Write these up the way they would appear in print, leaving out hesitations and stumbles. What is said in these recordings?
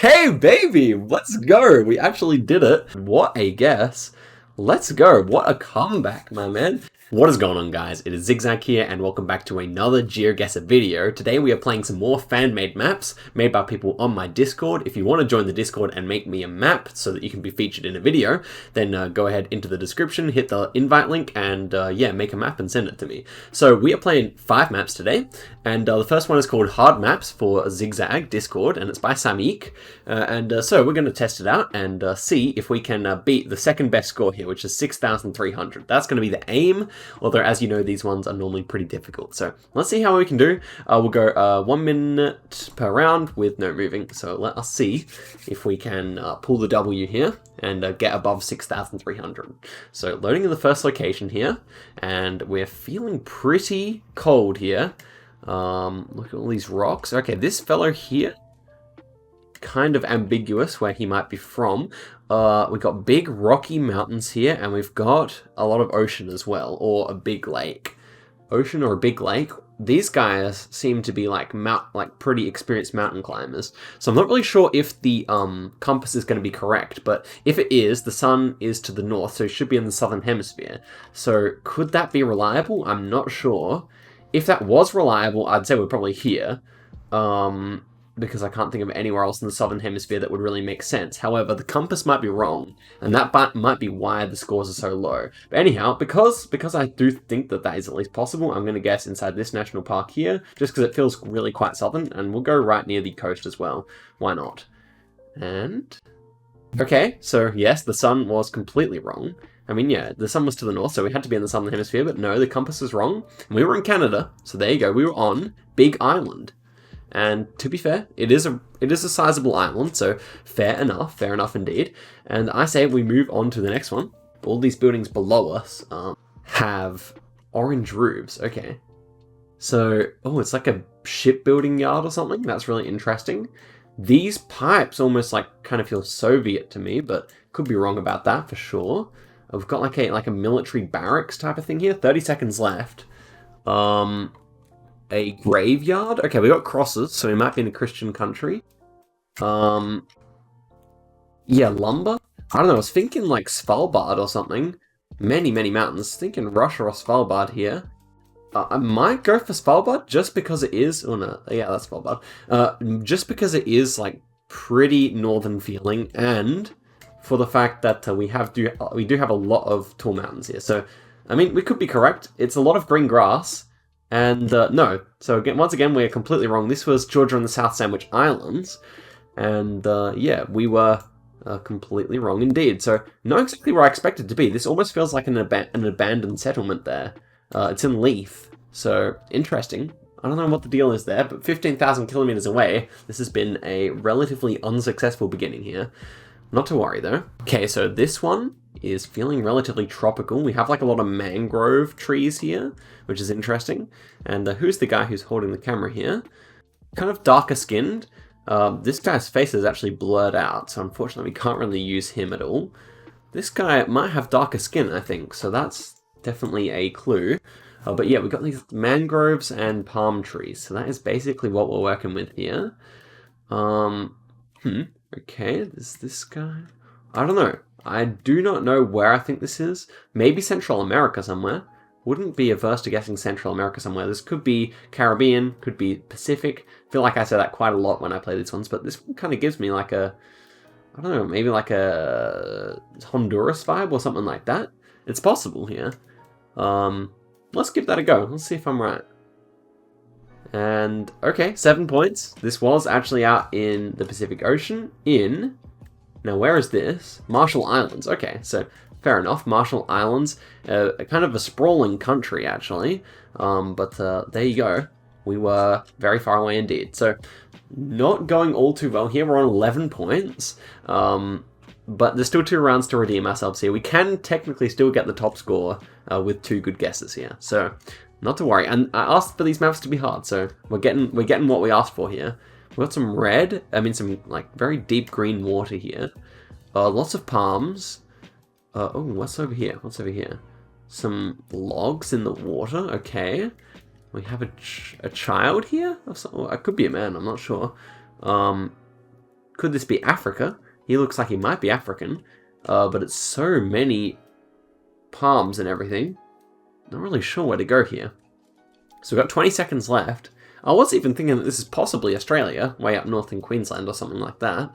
Okay, baby, let's go. We actually did it. What a guess. Let's go. What a comeback, my man. What is going on, guys? It is Zigzag here, and welcome back to another GeoGuessr video. Today we are playing some more fan-made maps made by people on my Discord. If you want to join the Discord and make me a map so that you can be featured in a video, then go ahead into the description, hit the invite link, and yeah, make a map and send it to me. So we are playing 5 maps today, and the first one is called Hard Maps for Zigzag Discord, and it's by Samy. So we're going to test it out and see if we can beat the second best score here, which is 6,300. That's going to be the aim. Although, as you know, these ones are normally pretty difficult. So let's see how we can do. We'll go 1 minute per round with no moving. So let us see if we can pull the W here and get above 6,300. So loading in the first location here. And we're feeling pretty cold here. Look at all these rocks. Okay, this fellow here, kind of ambiguous where he might be from. We've got big rocky mountains here, and we've got a lot of ocean as well, or a big lake. Ocean or a big lake. These guys seem to be like pretty experienced mountain climbers. So I'm not really sure if the compass is going to be correct, but if it is, the sun is to the north, so it should be in the southern hemisphere. So could that be reliable? I'm not sure. If that was reliable, I'd say we're probably here. Because I can't think of anywhere else in the southern hemisphere that would really make sense. However, the compass might be wrong, and that might be why the scores are so low. But anyhow, because I do think that is at least possible, I'm going to guess inside this national park here, just because it feels really quite southern, and we'll go right near the coast as well. Why not? And okay, so yes, the sun was completely wrong. I mean, yeah, the sun was to the north, so we had to be in the southern hemisphere, but no, the compass was wrong. And we were in Canada, so there you go. We were on Big Island. And to be fair, it is a sizable island, so fair enough indeed. And I say we move on to the next one. All these buildings below us have orange roofs. Okay, so it's like a shipbuilding yard or something. That's really interesting. These pipes almost kind of feel Soviet to me, but could be wrong about that for sure. We've got like a military barracks type of thing here. 30 seconds left. A graveyard? Okay, we got crosses, so we might be in a Christian country. Yeah, lumber? I don't know, I was thinking like Svalbard or something. Many mountains. Thinking Russia or Svalbard here. I might go for Svalbard just because it is... Oh no, yeah, that's Svalbard. Just because it is like pretty northern feeling, and for the fact that we do have a lot of tall mountains here. So, I mean, we could be correct. It's a lot of green grass. And no, so again, once again, we're completely wrong. This was Georgia and the South Sandwich Islands. And yeah, we were completely wrong indeed. So not exactly where I expected to be. This almost feels like an abandoned settlement there. It's in Leith, so interesting. I don't know what the deal is there, but 15,000 kilometers away, this has been a relatively unsuccessful beginning here. Not to worry though. Okay, so this one is feeling relatively tropical. We have like a lot of mangrove trees here, which is interesting. And who's the guy who's holding the camera here? Kind of darker skinned. This guy's face is actually blurred out, so unfortunately we can't really use him at all. This guy might have darker skin, I think, so that's definitely a clue. But yeah, we've got these mangroves and palm trees, so that is basically what we're working with here. Okay, there's this guy. I don't know. I do not know where I think this is. Maybe Central America somewhere. Wouldn't be averse to guessing Central America somewhere. This could be Caribbean, could be Pacific. I feel like I say that quite a lot when I play these ones, but this one kind of gives me like a, I don't know, maybe like a Honduras vibe or something like that. It's possible here. Let's give that a go. Let's see if I'm right. And, okay, 7 points. This was actually out in the Pacific Ocean now where is this? Marshall Islands. Okay, so fair enough. Marshall Islands, kind of a sprawling country, actually. But there you go. We were very far away indeed. So, not going all too well here. We're on 11 points. But there's still 2 rounds to redeem ourselves here. We can technically still get the top score with 2 good guesses here. So, not to worry. And I asked for these maps to be hard, so we're getting what we asked for here. We've got some red, some like very deep green water here. Lots of palms. Oh, what's over here? What's over here? Some logs in the water. Okay. We have a child here? It could be a man, I'm not sure. Could this be Africa? He looks like he might be African. But it's so many palms and everything. Not really sure where to go here. So we've got 20 seconds left. I was even thinking that this is possibly Australia, way up north in Queensland or something like that.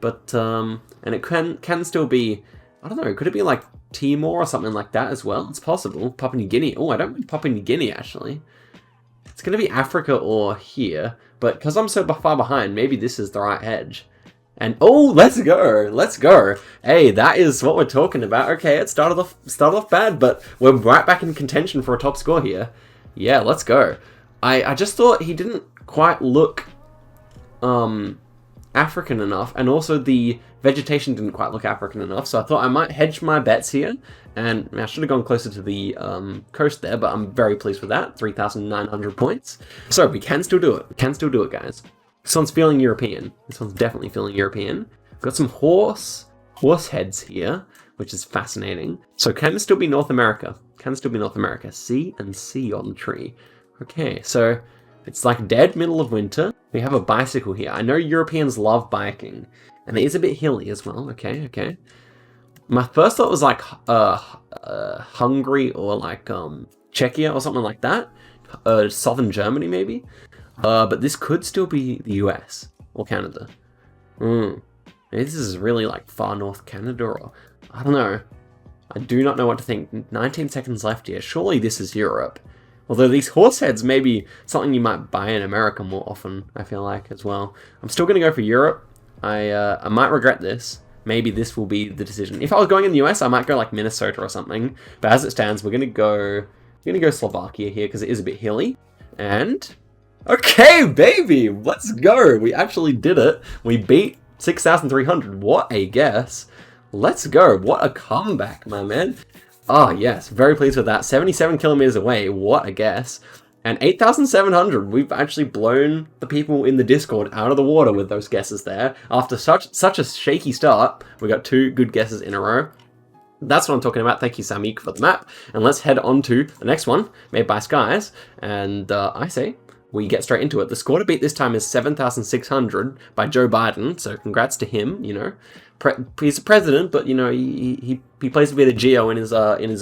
But, and it can still be, I don't know, could it be like Timor or something like that as well? It's possible. Papua New Guinea. Oh, I don't mean Papua New Guinea, actually. It's going to be Africa or here, but because I'm so far behind, maybe this is the right hedge. And, oh, let's go! Let's go! Hey, that is what we're talking about. Okay, it started off bad, but we're right back in contention for a top score here. Yeah, let's go. I just thought he didn't quite look African enough, and also the vegetation didn't quite look African enough, so I thought I might hedge my bets here, and I should have gone closer to the coast there, but I'm very pleased with that. 3,900 points. So we can still do it. We can still do it, guys. This one's feeling European. This one's definitely feeling European. We've got some horse heads here, which is fascinating. So can still be North America. Can still be North America. C and C on the tree. Okay, so it's like dead middle of winter. We have a bicycle here. I know Europeans love biking, and it is a bit hilly as well. Okay, okay. My first thought was like Hungary or like Czechia or something like that. Southern Germany maybe. But this could still be the US or Canada. Maybe this is really like far north Canada, or I don't know. I do not know what to think. 19 seconds left here. Surely this is Europe. Although these horse heads may be something you might buy in America more often, I feel like, as well. I'm still going to go for Europe. I might regret this. Maybe this will be the decision. If I was going in the US, I might go like Minnesota or something. But as it stands, we're going to go Slovakia here because it is a bit hilly. And okay, baby, let's go. We actually did it. We beat 6,300. What a guess. Let's go. What a comeback, my man. Ah, yes, very pleased with that. 77 kilometers away, what a guess. And 8,700, we've actually blown the people in the Discord out of the water with those guesses there. After such a shaky start, we got 2 good guesses in a row. That's what I'm talking about. Thank you, Samy, for the map. And let's head on to the next one, made by Skies. And I say we get straight into it. The score to beat this time is 7,600 by Joe Biden. So congrats to him, you know. He's a president, but you know he plays a bit of Geo in his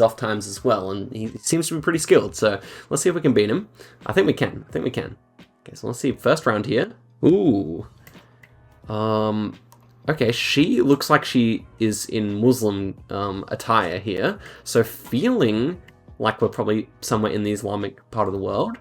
off times as well, and he seems to be pretty skilled. So let's see if we can beat him. I think we can. Okay, so let's see. First round here. Ooh. Okay, she looks like she is in Muslim attire here. So feeling like we're probably somewhere in the Islamic part of the world.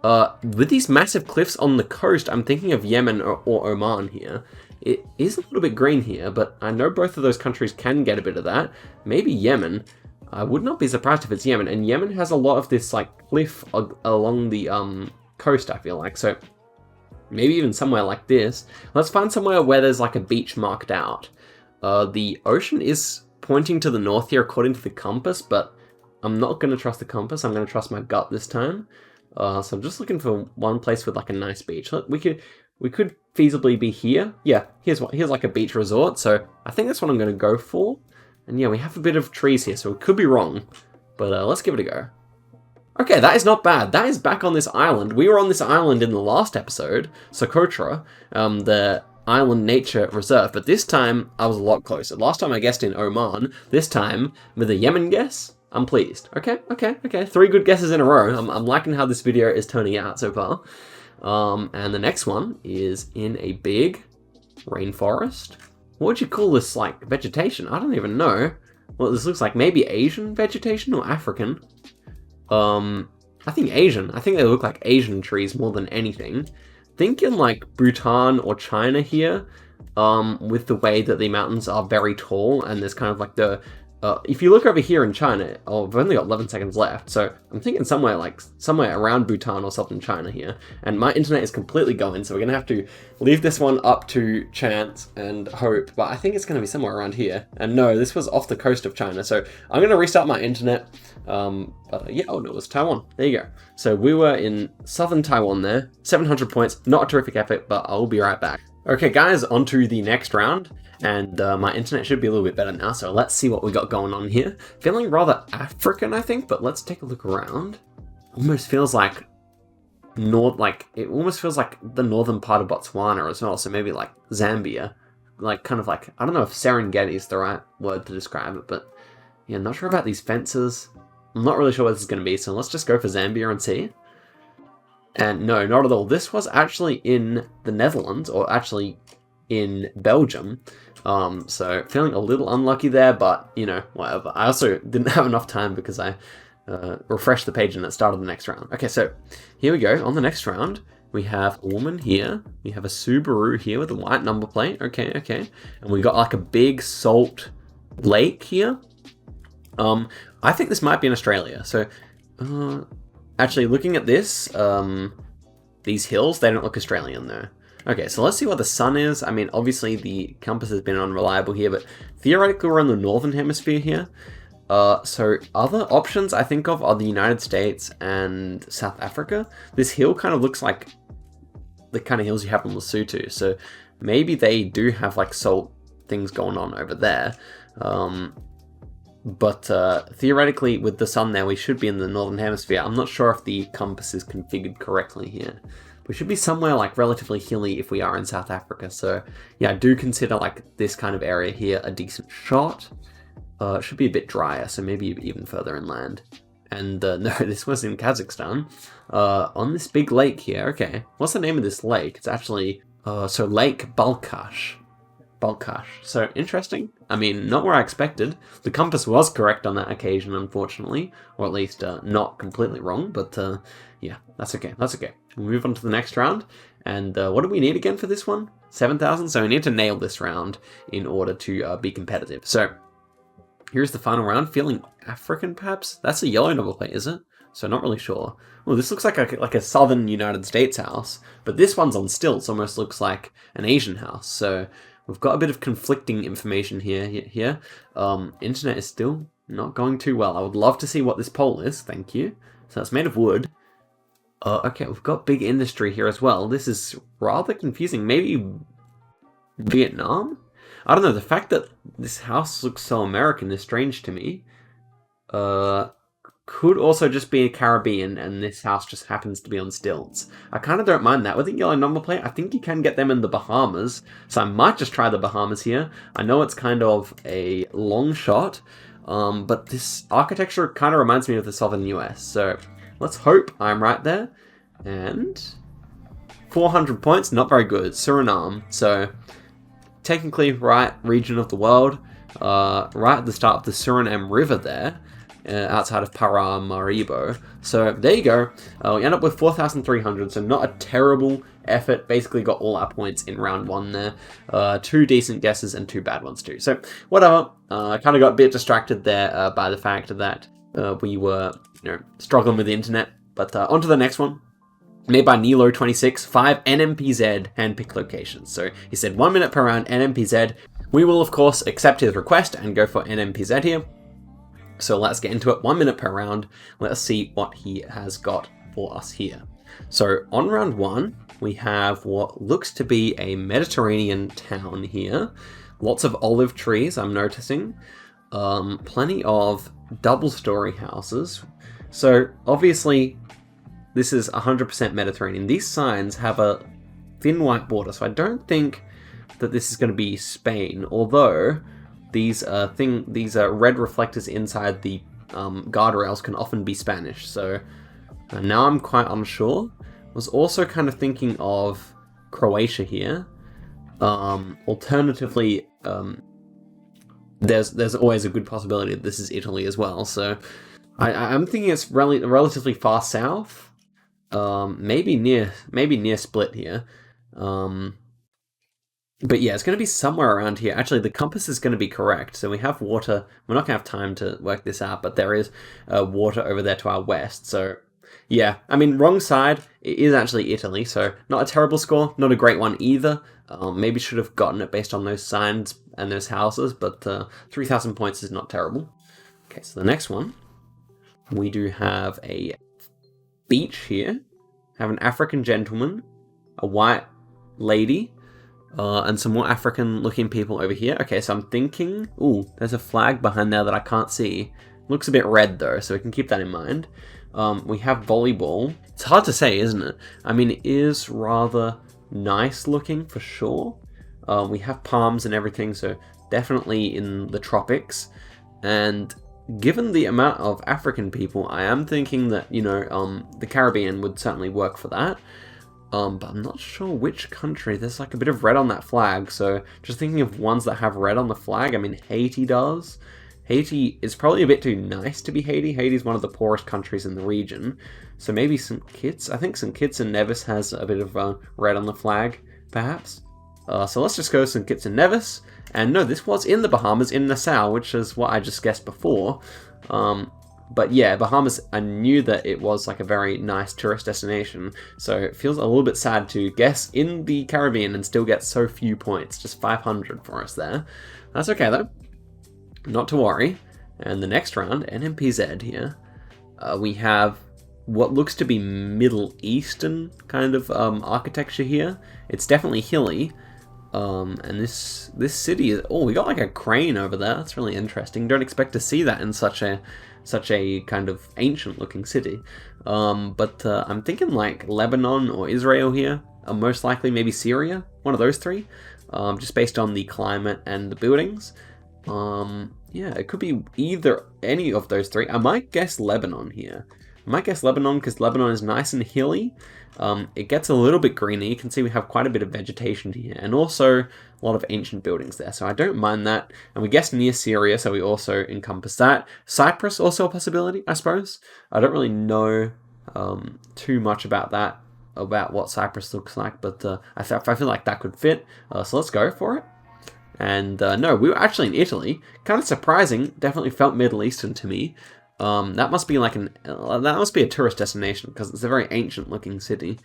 With these massive cliffs on the coast, I'm thinking of Yemen or Oman here. It is a little bit green here, but I know both of those countries can get a bit of that. Maybe Yemen. I would not be surprised if it's Yemen. And Yemen has a lot of this like cliff along the coast, I feel like. So maybe even somewhere like this. Let's find somewhere where there's like a beach marked out. The ocean is pointing to the north here according to the compass, but I'm not going to trust the compass. I'm going to trust my gut this time. So I'm just looking for one place with like a nice beach. We could feasibly be here. Yeah, here's like a beach resort. So I think that's what I'm going to go for. And yeah, we have a bit of trees here, so we could be wrong. But let's give it a go. Okay, that is not bad. That is back on this island. We were on this island in the last episode, Socotra, the island nature reserve. But this time, I was a lot closer. Last time I guessed in Oman. This time, with a Yemen guess, I'm pleased. Okay. 3 good guesses in a row. I'm liking how this video is turning out so far. And the next one is in a big rainforest. What would you call this, like, vegetation? I don't even know. Well, this looks like maybe Asian vegetation or African. I think Asian. I think they look like Asian trees more than anything. Thinking like Bhutan or China here, with the way that the mountains are very tall and there's kind of like the... if you look over here in China, I've only got 11 seconds left, so I'm thinking somewhere around Bhutan or southern China here. And my internet is completely going, so we're going to have to leave this one up to chance and hope, but I think it's going to be somewhere around here. And no, this was off the coast of China, so I'm going to restart my internet. Yeah, oh no, it was Taiwan. There you go. So we were in southern Taiwan there, 700 points, not a terrific effort, but I'll be right back. Okay guys, on to the next round. And my internet should be a little bit better now, so let's see what we got going on here. Feeling rather African, I think, but let's take a look around. Almost feels like it almost feels like the northern part of Botswana as well, so maybe like Zambia. like kind of like, I don't know if Serengeti is the right word to describe it, but yeah, not sure about these fences. I'm not really sure what this is going to be, so let's just go for Zambia and see. And no, not at all. This was actually in the Netherlands, or actually in Belgium. So feeling a little unlucky there, but you know, whatever. I also didn't have enough time because I refreshed the page and it started the next round. Okay, so here we go. On the next round, we have a woman here. We have a Subaru here with a white number plate. Okay, okay. And we got like a big salt lake here. I think this might be in Australia. So, actually, looking at this, these hills, they don't look Australian though. Okay, so let's see what the sun is. I mean, obviously the compass has been unreliable here, but theoretically we're in the northern hemisphere here. So other options I think of are the United States and South Africa. This hill kind of looks like the kind of hills you have in Lesotho. So maybe they do have like salt things going on over there. But theoretically, with the sun there, we should be in the northern hemisphere. I'm not sure if the compass is configured correctly here. We should be somewhere like relatively hilly if we are in South Africa. So yeah, I do consider like this kind of area here a decent shot. It should be a bit drier, so maybe even further inland. And no, this was in Kazakhstan. On this big lake here. Okay, what's the name of this lake? It's actually so Lake Balkhash. So interesting. I mean, not where I expected. The compass was correct on that occasion, unfortunately, or at least not completely wrong. But yeah, that's okay. That's okay. We'll move on to the next round. And what do we need again for this one? 7,000. So we need to nail this round in order to be competitive. So here's the final round. Feeling African, perhaps? That's a yellow number plate, is it? So not really sure. Well, this looks like a southern United States house, but this one's on stilts. Almost looks like an Asian house. So we've got a bit of conflicting information here. Internet is still not going too well. I would love to see what this pole is. Thank you. So it's made of wood. Okay, we've got big industry here as well. This is rather confusing. Maybe Vietnam? I don't know. The fact that this house looks so American is strange to me. Could also just be a Caribbean, and this house just happens to be on stilts. I kind of don't mind that. With a yellow number plate, I think you can get them in the Bahamas, so I might just try the Bahamas here. I know it's kind of a long shot, but this architecture kind of reminds me of the southern US, so let's hope I'm right there. And 400 points, not very good. Suriname, so technically right region of the world, right at the start of the Suriname River there. Outside of Paramaribo. So there you go. We end up with 4,300, so not a terrible effort. Basically got all our points in round one there. 2 decent guesses and 2 bad ones too. So whatever. I kind of got a bit distracted there by the fact that we were struggling with the internet. But on to the next one. Made by Nilo26, 5 nmpz handpick locations. So he said 1 minute per round nmpz. We will of course accept his request and go for nmpz here. So let's get into it. 1 minute per round. Let's see what he has got for us here. So on round 1, we have what looks to be a Mediterranean town here. Lots of olive trees, I'm noticing. Plenty of double-story houses. So obviously, this is 100% Mediterranean. These signs have a thin white border, so I don't think that this is going to be Spain, although these red reflectors inside the guardrails can often be Spanish, so now I'm quite unsure. Was also kind of thinking of Croatia here. Alternatively, there's always a good possibility that this is Italy as well, so I'm thinking it's relatively far south. Maybe near Split here. But yeah, it's going to be somewhere around here. Actually, the compass is going to be correct. So we have water. We're not going to have time to work this out, but there is water over there to our west. So yeah, I mean, wrong side. It is actually Italy. So not a terrible score. Not a great one either. Maybe should have gotten it based on those signs and those houses, but 3,000 points is not terrible. Okay, so the next one. We do have a beach here. Have an African gentleman. A white lady. And some more African-looking people over here. Okay, so I'm thinking... Ooh, there's a flag behind there that I can't see. Looks a bit red, though, so we can keep that in mind. We have volleyball. It's hard to say, isn't it? I mean, it is rather nice-looking, for sure. We have palms and everything, so definitely in the tropics. And given the amount of African people, I am thinking that, you know, the Caribbean would certainly work for that. But I'm not sure which country. There's like a bit of red on that flag, so just thinking of ones that have red on the flag. I mean, Haiti does. Haiti is probably a bit too nice to be Haiti. Haiti is one of the poorest countries in the region. So maybe St. Kitts. I think St. Kitts and Nevis has a bit of red on the flag, perhaps. So let's just go St. Kitts and Nevis. And no, this was in the Bahamas, in Nassau, which is what I just guessed before. But yeah, Bahamas, I knew that it was like a very nice tourist destination. So it feels a little bit sad to guess in the Caribbean and still get so few points. Just 500 for us there. That's okay though. Not to worry. And the next round, nmpz here, we have what looks to be Middle Eastern kind of architecture here. It's definitely hilly. And this city is, oh, we got like a crane over there. That's really interesting. Don't expect to see that in such a kind of ancient looking city. But I'm thinking like Lebanon or Israel here. Most likely maybe Syria, one of those three, just based on the climate and the buildings. Yeah, it could be any of those three. I might guess Lebanon here. I might guess Lebanon because Lebanon is nice and hilly. It gets a little bit greener. You can see we have quite a bit of vegetation here, and also a lot of ancient buildings there, so I don't mind that. And we guessed near Syria, so we also encompass that. Cyprus, also a possibility, I suppose. I don't really know too much about that, about what Cyprus looks like, but I feel like that could fit. So let's go for it. And no, we were actually in Italy. Kind of surprising. Definitely felt Middle Eastern to me. That must be like that must be a tourist destination because it's a very ancient looking city,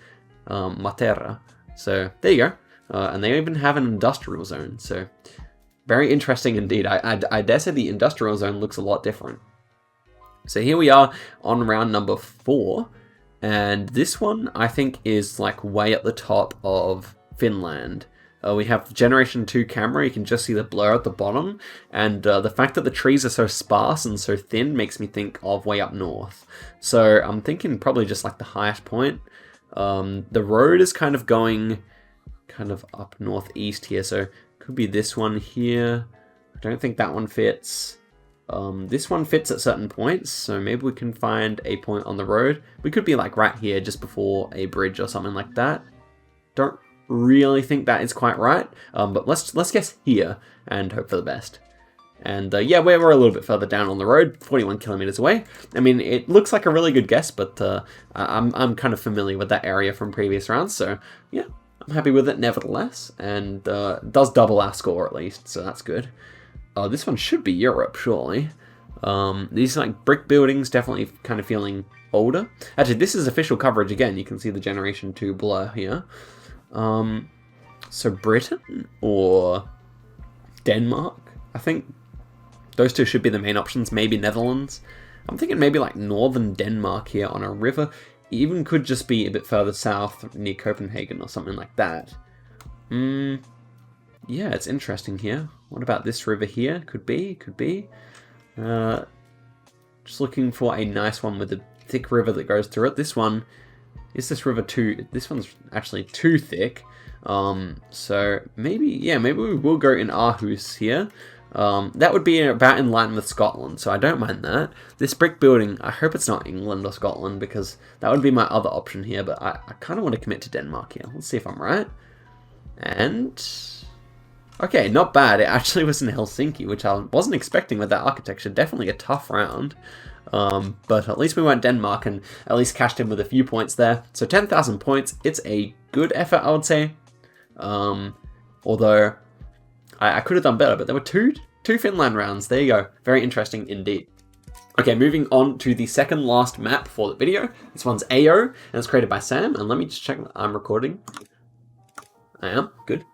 Matera. So there you go. And they even have an industrial zone. So very interesting indeed. I dare say the industrial zone looks a lot different. So here we are on round number 4, and this one I think is like way at the top of Finland. We have Generation 2 camera, you can just see the blur at the bottom, and the fact that the trees are so sparse and so thin makes me think of way up north. So I'm thinking probably just like the highest point. The road is kind of going kind of up northeast here, so it could be this one here. I don't think that one fits. This one fits at certain points, so maybe we can find a point on the road. We could be like right here just before a bridge or something like that. Don't really think that is quite right, but let's guess here and hope for the best. And yeah, we're a little bit further down on the road, 41 kilometers away. I mean, it looks like a really good guess, but I'm kind of familiar with that area from previous rounds, so yeah, I'm happy with it nevertheless, and it does double our score at least, so that's good. This one should be Europe, surely. These like brick buildings, definitely kind of feeling older. Actually, this is official coverage again. You can see the Generation 2 blur here. So Britain or Denmark, I think those two should be the main options. Maybe Netherlands. I'm thinking maybe like northern Denmark here on a river. Even could just be a bit further south near Copenhagen or something like that. Yeah, it's interesting here. What about this river here? Could be. Just looking for a nice one with a thick river that goes through it. This one. Is this river too... This one's actually too thick. So maybe we will go in Aarhus here. That would be about in line with Scotland, so I don't mind that. This brick building, I hope it's not England or Scotland, because that would be my other option here, but I kind of want to commit to Denmark here. Let's see if I'm right. And... okay, not bad. It actually was in Helsinki, which I wasn't expecting with that architecture. Definitely a tough round. But at least we went Denmark and at least cashed in with a few points there. So 10,000 points. It's a good effort, I would say. Although I could have done better, but there were two Finland rounds. There you go. Very interesting indeed. Okay, moving on to the second last map for the video. This one's AO, and it's created by Sam. And let me just check that I'm recording. I am. Good.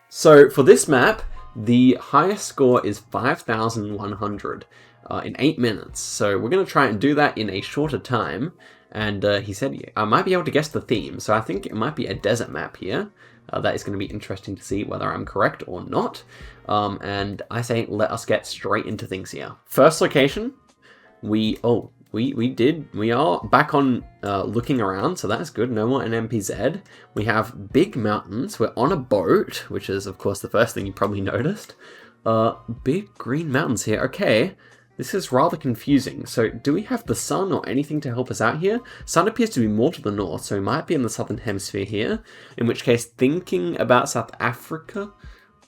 So for this map, the highest score is 5,100 in 8 minutes. So we're going to try and do that in a shorter time. And he said I might be able to guess the theme. So I think it might be a desert map here. That is going to be interesting to see whether I'm correct or not. And I say let us get straight into things here. First location, We are back on looking around, so that's good. No more nmpz. We have big mountains. We're on a boat, which is, of course, the first thing you probably noticed. Big green mountains here. Okay, this is rather confusing. So, do we have the sun or anything to help us out here? Sun appears to be more to the north, so we might be in the southern hemisphere here. In which case, thinking about South Africa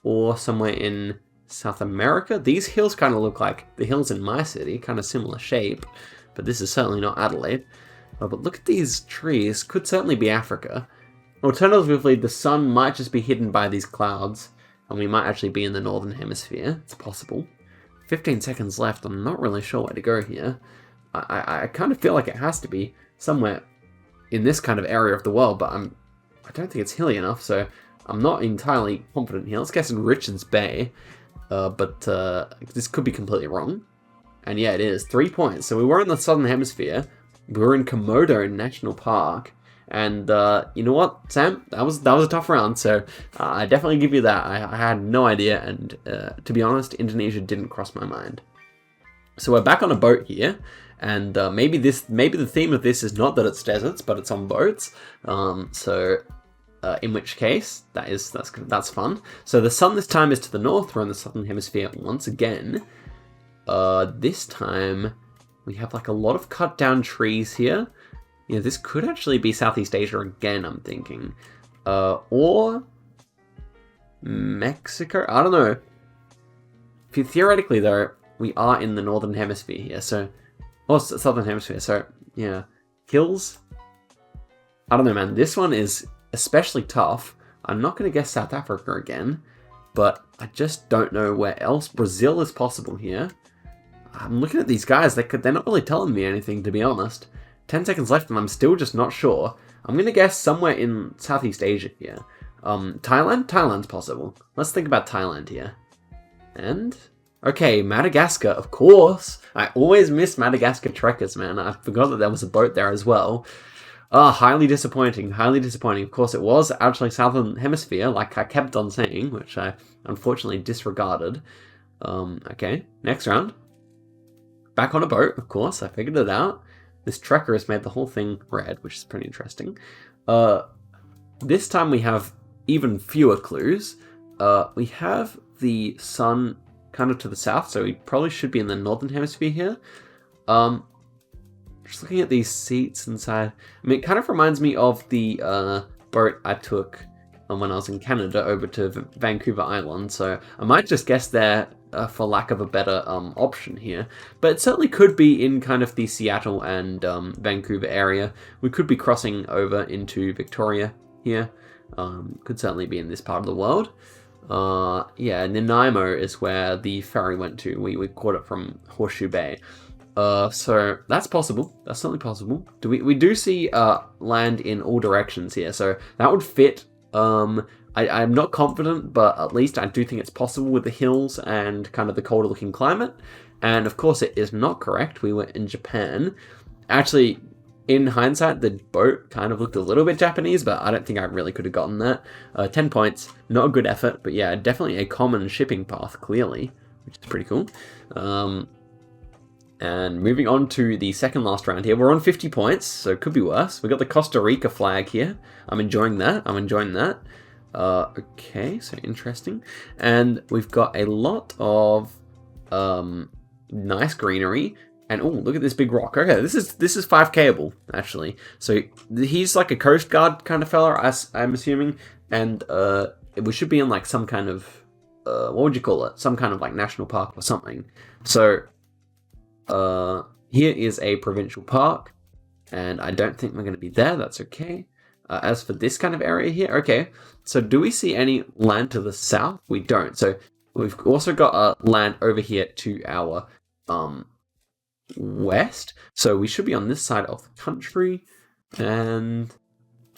or somewhere in South America. These hills kind of look like the hills in my city, kind of similar shape. But this is certainly not Adelaide. But look at these trees. Could certainly be Africa. Alternatively, the sun might just be hidden by these clouds, and we might actually be in the northern hemisphere. It's possible. 15 seconds left. I'm not really sure where to go here. I kind of feel like it has to be somewhere in this kind of area of the world, but I don't think it's hilly enough, so I'm not entirely confident here. Let's guess in Richards Bay, but this could be completely wrong. And yeah, it is. 3 points. So we were in the southern hemisphere. We were in Komodo National Park. And you know what, Sam? That was a tough round. So I definitely give you that. I had no idea. And to be honest, Indonesia didn't cross my mind. So we're back on a boat here. And maybe the theme of this is not that it's deserts, but it's on boats. In which case, that's fun. So the sun this time is to the north. We're in the southern hemisphere once again. This time we have like a lot of cut down trees here. Yeah, this could actually be Southeast Asia again, I'm thinking. Or Mexico? I don't know. Theoretically though, we are in the northern hemisphere here, so... Or southern hemisphere, so yeah. Hills? I don't know, man. This one is especially tough. I'm not going to guess South Africa again, but I just don't know where else. Brazil is possible here. I'm looking at these guys, they're not really telling me anything, to be honest. 10 seconds left and I'm still just not sure. I'm going to guess somewhere in Southeast Asia here. Thailand? Thailand's possible. Let's think about Thailand here. And... okay, Madagascar, of course. I always miss Madagascar trekkers, man. I forgot that there was a boat there as well. Highly disappointing, highly disappointing. Of course, it was actually Southern Hemisphere, like I kept on saying, which I unfortunately disregarded. Okay, next round. Back on a boat, of course, I figured it out. This trekker has made the whole thing red, which is pretty interesting. This time we have even fewer clues. We have the sun kind of to the south, so we probably should be in the northern hemisphere here. Just looking at these seats inside, I mean, it kind of reminds me of the boat I took when I was in Canada over to Vancouver Island, so I might just guess there for lack of a better option here. But it certainly could be in kind of the Seattle and Vancouver area. We could be crossing over into Victoria here. Could certainly be in this part of the world. Yeah, Nanaimo is where the ferry went to. We caught it from Horseshoe Bay. So that's possible. That's certainly possible. We do see land in all directions here, so that would fit. I'm not confident, but at least I do think it's possible with the hills and kind of the colder looking climate. And of course it is not correct. We were in Japan. Actually, in hindsight, the boat kind of looked a little bit Japanese, but I don't think I really could have gotten that. 10 points, not a good effort, but yeah, definitely a common shipping path, clearly, which is pretty cool. And moving on to the second last round here, we're on 50 points, so it could be worse. We got the Costa Rica flag here. I'm enjoying that. Okay, so interesting. And we've got a lot of nice greenery. And oh, look at this big rock. Okay, this is 5Kable, actually. So he's like a Coast Guard kind of fella, I'm assuming. And we should be in like some kind of, what would you call it? Some kind of like national park or something. So here is a provincial park. And I don't think we're going to be there. That's okay. As for this kind of area here, okay. So do we see any land to the south? We don't. So we've also got land over here to our west. So we should be on this side of the country. And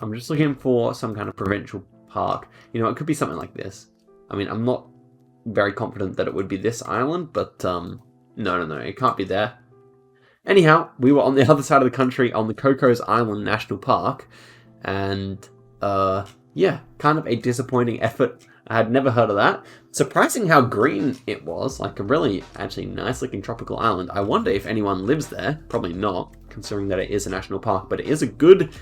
I'm just looking for some kind of provincial park. You know, it could be something like this. I mean, I'm not very confident that it would be this island, but no, it can't be there. Anyhow, we were on the other side of the country on the Cocos Island National Park. And yeah, kind of a disappointing effort I had never heard of that. Surprising how green it was, like a really actually nice looking tropical island. I wonder if anyone lives there. Probably not, considering that it is a national park, but it's a good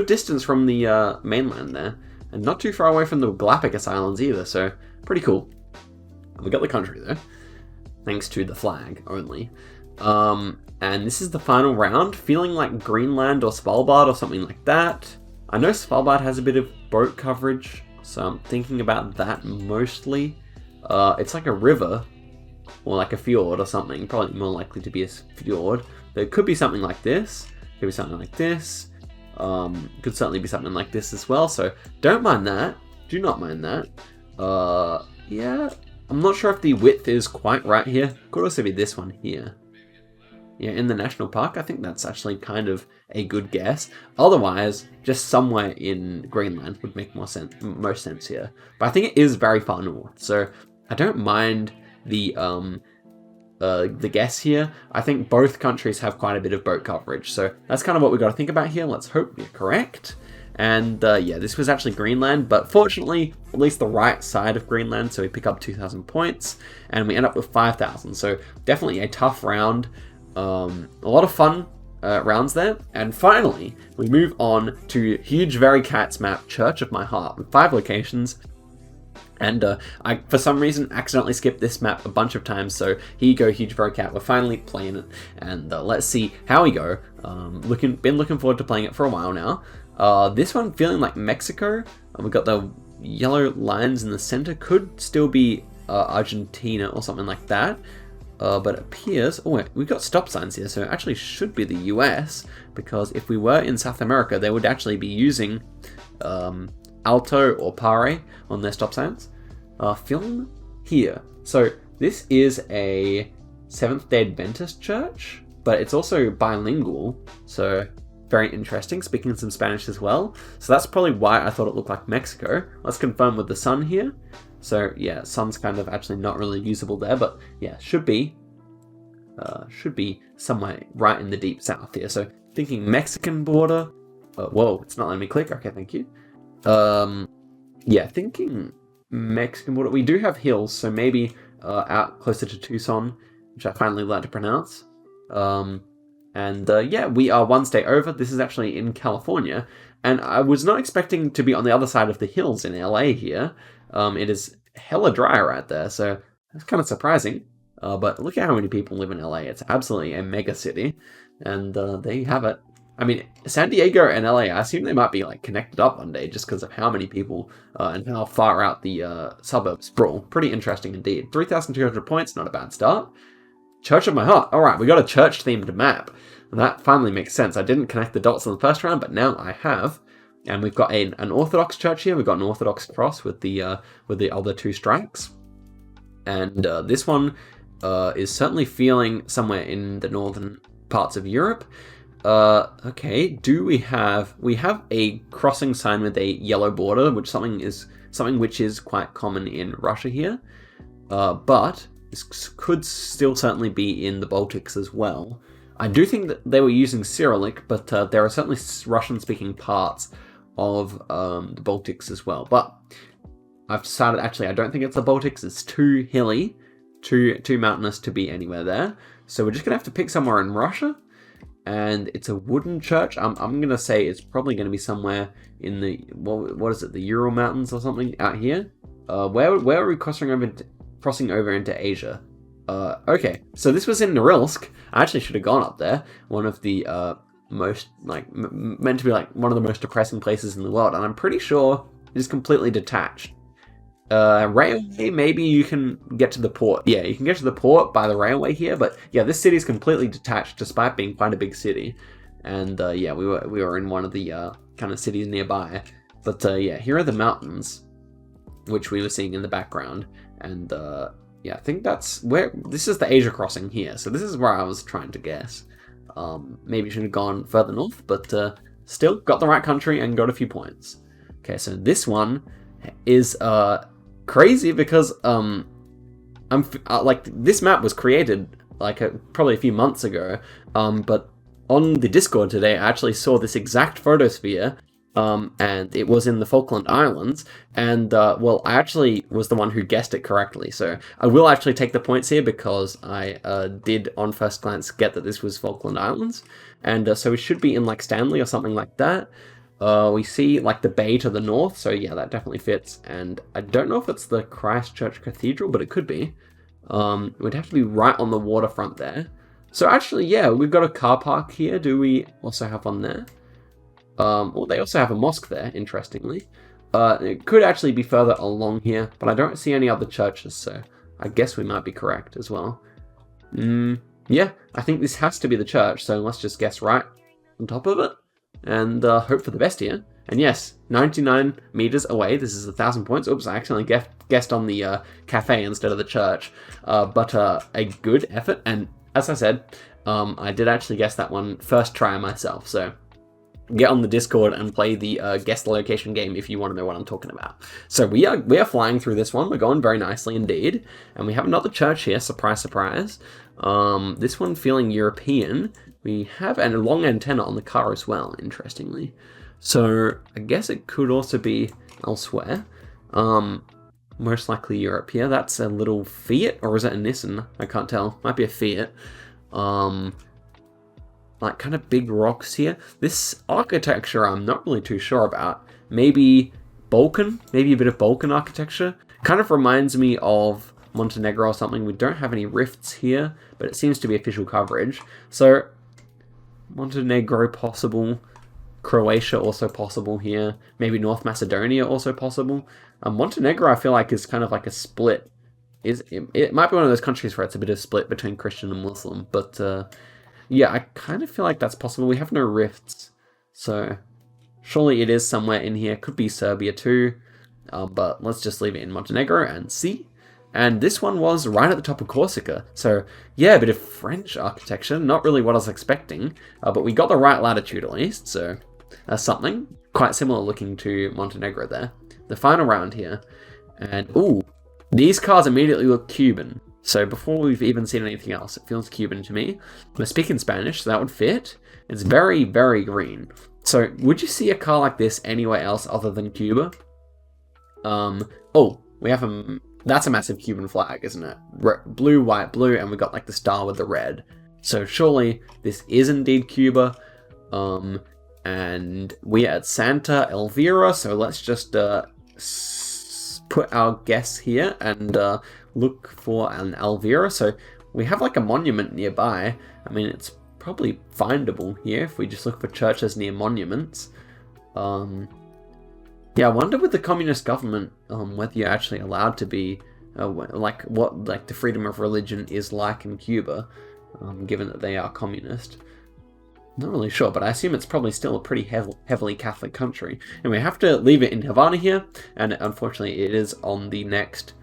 distance from the mainland there, and not too far away from the Galapagos Islands either, so pretty cool. We got the country though, thanks to the flag only. And this is the final round, feeling like Greenland or Svalbard or something like that. I know Svalbard has a bit of boat coverage, so I'm thinking about that mostly. It's like a river, or like a fjord or something, probably more likely to be a fjord. But it could be something like this, could be something like this, could certainly be something like this as well, so don't mind that, do not mind that. Yeah, I'm not sure if the width is quite right here, could also be this one here. Yeah, in the national park, I think that's actually kind of a good guess. Otherwise, just somewhere in Greenland would make most sense here. But I think it is very far north, so I don't mind the guess here. I think both countries have quite a bit of boat coverage, so that's kind of what we got to think about here. Let's hope we're correct. And yeah, this was actually Greenland, but fortunately, at least the right side of Greenland, so we pick up 2,000 points, and we end up with 5,000. So definitely a tough round. A lot of fun rounds there. And finally, we move on to Huge Very Cats map, Church of My Heart, with 5 locations. And I, for some reason, accidentally skipped this map a bunch of times, so here you go, Huge Very Cat. We're finally playing it, and let's see how we go. Been looking forward to playing it for a while now. This one feeling like Mexico. We've got the yellow lines in the center. Could still be Argentina or something like that. But it appears, oh wait, we've got stop signs here, so it actually should be the US, because if we were in South America, they would actually be using Alto or Pare on their stop signs. Film here. So this is a Seventh-day Adventist church, but it's also bilingual, so very interesting, speaking some Spanish as well. So that's probably why I thought it looked like Mexico. Let's confirm with the sun here. So yeah, sun's kind of actually not really usable there, but yeah, should be somewhere right in the deep south here. So thinking Mexican border. Whoa, it's not letting me click. Okay, thank you. Yeah, thinking Mexican border. We do have hills, so maybe out closer to Tucson, which I finally learned to pronounce. Yeah, we are one state over. This is actually in California, and I was not expecting to be on the other side of the hills in LA here. It is hella dry right there, so that's kind of surprising. But look at how many people live in LA. It's absolutely a mega city, and there you have it. I mean, San Diego and LA, I assume they might be like connected up one day just because of how many people and how far out the suburbs sprawl. Pretty interesting indeed. 3,200 points, not a bad start. Church of My Heart. All right, we got a church-themed map. And that finally makes sense. I didn't connect the dots in the first round, but now I have. And we've got an Orthodox church here. We've got an Orthodox cross with the other 2 stripes. And this one is certainly feeling somewhere in the northern parts of Europe. Okay, we have a crossing sign with a yellow border, which something which is quite common in Russia here. But this could still certainly be in the Baltics as well. I do think that they were using Cyrillic, but there are certainly Russian-speaking parts of the Baltics as well. But I've decided, actually, I don't think it's the Baltics. It's too hilly, too mountainous to be anywhere there. So we're just going to have to pick somewhere in Russia. And it's a wooden church. I'm going to say it's probably going to be somewhere in the, what is it, the Ural Mountains or something out here? Where are we crossing over into Asia? Okay, so this was in Norilsk. I actually should have gone up there. One of the most, like, meant to be like one of the most depressing places in the world. And I'm pretty sure it is completely detached. Railway, maybe you can get to the port. Yeah, you can get to the port by the railway here. But yeah, this city is completely detached despite being quite a big city. And yeah, we were in one of the kind of cities nearby. But yeah, here are the mountains, which we were seeing in the background. And yeah, I think that's where, this is the Asia crossing here. So this is where I was trying to guess. Maybe should have gone further north, but still got the right country and got a few points. Okay, so this one is crazy because like this map was created like probably a few months ago. But on the Discord today, I actually saw this exact photosphere and it was in the Falkland Islands, and, well, I actually was the one who guessed it correctly, so I will actually take the points here because I did, on first glance, get that this was Falkland Islands, and so we should be in, like, Stanley or something like that. We see, like, the bay to the north, so yeah, that definitely fits, and I don't know if it's the Christchurch Cathedral, but it could be. We'd have to be right on the waterfront there. So actually, yeah, we've got a car park here. Do we also have one there? Well, they also have a mosque there, interestingly. It could actually be further along here, but I don't see any other churches, so I guess we might be correct as well. Yeah, I think this has to be the church, so let's just guess right on top of it, and hope for the best here. And yes, 99 meters away, this is 1,000 points. Oops, I accidentally guessed on the cafe instead of the church, but a good effort, and as I said, I did actually guess that one first try myself, so get on the Discord and play the guess the location game if you want to know what I'm talking about. So we are flying through this one. We're going very nicely indeed, and we have another church here. Surprise, surprise. This one feeling European. We have a long antenna on the car as well, interestingly. So I guess it could also be elsewhere. Most likely Europe here. That's a little Fiat, or is it a Nissan? I can't tell. Might be a Fiat. Like kind of big rocks here. This architecture I'm not really too sure about. Maybe Balkan? Maybe a bit of Balkan architecture? Kind of reminds me of Montenegro or something. We don't have any rifts here, but it seems to be official coverage. So Montenegro possible. Croatia also possible here. Maybe North Macedonia also possible. Montenegro I feel like is kind of like a split. It might be one of those countries where it's a bit of a split between Christian and Muslim, but yeah, I kind of feel like that's possible. We have no rifts, so surely it is somewhere in here. Could be Serbia too, but let's just leave it in Montenegro and see. And this one was right at the top of Corsica. So yeah, a bit of French architecture. Not really what I was expecting, but we got the right latitude at least, so that's something. Quite similar looking to Montenegro there. The final round here. And ooh, these cars immediately look Cuban. So before we've even seen anything else, it feels Cuban to me. We're speaking Spanish, so that would fit. It's very, very green. So would you see a car like this anywhere else other than Cuba? Oh, we have that's a massive Cuban flag, isn't it? Blue, white, blue, and we got like the star with the red. So surely this is indeed Cuba. And we are at Santa Elvira, so let's just put our guess here and look for an Elvira. So we have like a monument nearby. I mean, it's probably findable here if we just look for churches near monuments. Yeah, I wonder with the communist government whether you're actually allowed to be like what the freedom of religion is like in Cuba, given that they are communist. Not really sure, but I assume it's probably still a pretty heavily Catholic country. And we have to leave it in Havana here, and unfortunately it is on the next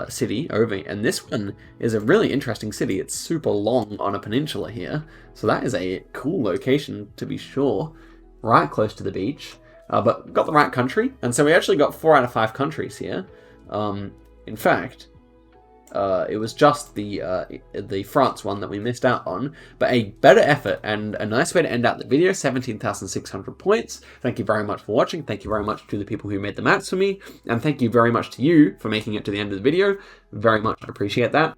city over, and this one is a really interesting city. It's super long on a peninsula here, so that is a cool location to be sure, right close to the beach. But got the right country, and so we actually got 4 out of 5 countries here. In fact, it was just the France one that we missed out on, but a better effort and a nice way to end out the video. 17,600 points. Thank you very much for watching. Thank you very much to the people who made the maps for me, and thank you very much to you for making it to the end of the video. Very much appreciate that.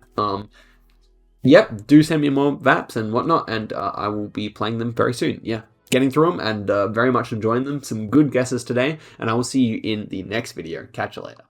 Yep, do send me more VAPs and whatnot, and I will be playing them very soon. Yeah, getting through them and very much enjoying them. Some good guesses today, and I will see you in the next video. Catch you later.